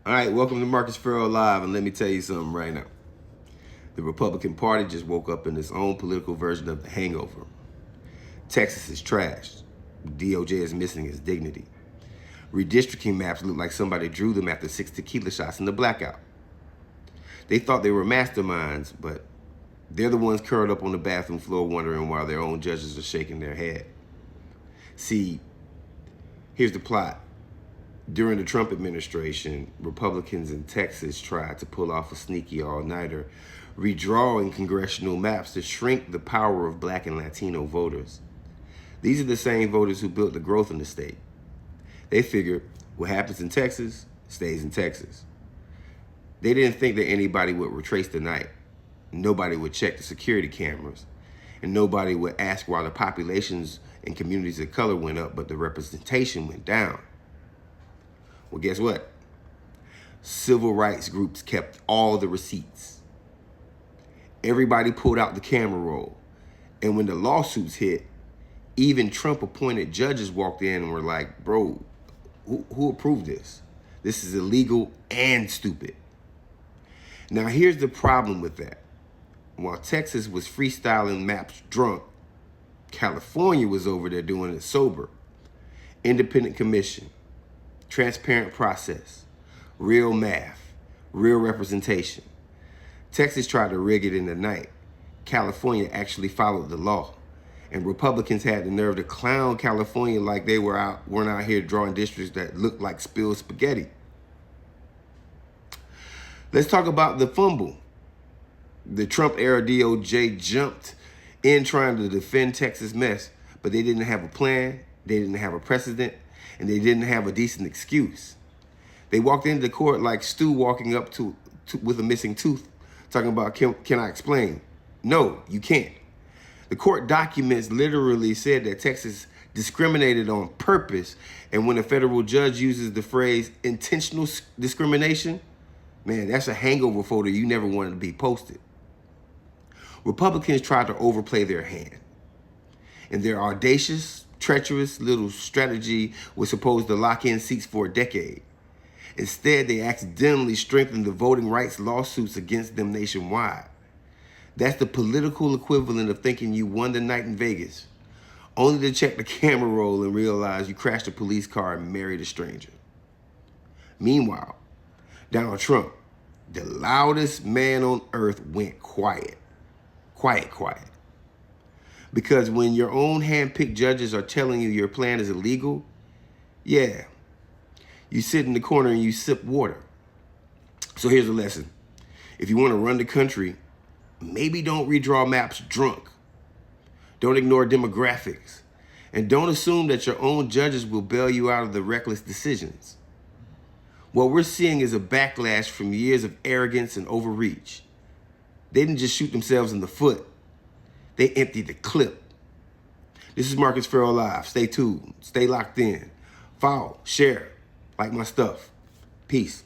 All right, welcome to Marcus Farrell Live, and let me tell you something right now. The Republican Party just woke up in its own political version of the Hangover. Texas is trashed. DOJ is missing its dignity. Redistricting maps look like somebody drew them after 6 tequila shots in the blackout. They thought they were masterminds, but they're the ones curled up on the bathroom floor wondering why their own judges are shaking their head. See, here's the plot. During the Trump administration, Republicans in Texas tried to pull off a sneaky all-nighter, redrawing congressional maps to shrink the power of Black and Latino voters. These are the same voters who built the growth in the state. They figured what happens in Texas stays in Texas. They didn't think that anybody would retrace the night. Nobody would check the security cameras. And nobody would ask why the populations in communities of color went up, but the representation went down. Well, guess what? Civil rights groups kept all the receipts. Everybody pulled out the camera roll. And when the lawsuits hit, even Trump-appointed judges walked in and were like, bro, who approved this? This is illegal and stupid. Now, here's the problem with that. While Texas was freestyling maps drunk, California was over there doing it sober. Independent commission. Transparent process, real math, real representation. Texas tried to rig it in the night. California actually followed the law. And Republicans had the nerve to clown California like they weren't out here drawing districts that looked like spilled spaghetti. Let's talk about the fumble. The Trump-era DOJ jumped in trying to defend Texas mess, but they didn't have a plan, they didn't have a precedent, and they didn't have a decent excuse. They walked into court like Stu walking up to with a missing tooth, talking about, can I explain? No, you can't. The court documents literally said that Texas discriminated on purpose, and when a federal judge uses the phrase intentional discrimination, man, that's a hangover photo you never wanted to be posted. Republicans tried to overplay their hand, and their audacious, treacherous little strategy was supposed to lock in seats for a decade. Instead, they accidentally strengthened the voting rights lawsuits against them nationwide. That's the political equivalent of thinking you won the night in Vegas, only to check the camera roll and realize you crashed a police car and married a stranger. Meanwhile, Donald Trump, the loudest man on earth, went quiet. Quiet. Because when your own hand-picked judges are telling you your plan is illegal, yeah, you sit in the corner and you sip water. So here's the lesson. If you want to run the country, maybe don't redraw maps drunk. Don't ignore demographics. And don't assume that your own judges will bail you out of the reckless decisions. What we're seeing is a backlash from years of arrogance and overreach. They didn't just shoot themselves in the foot. They emptied the clip. This is Marcus Farrell Live. Stay tuned. Stay locked in. Follow, share, like my stuff. Peace.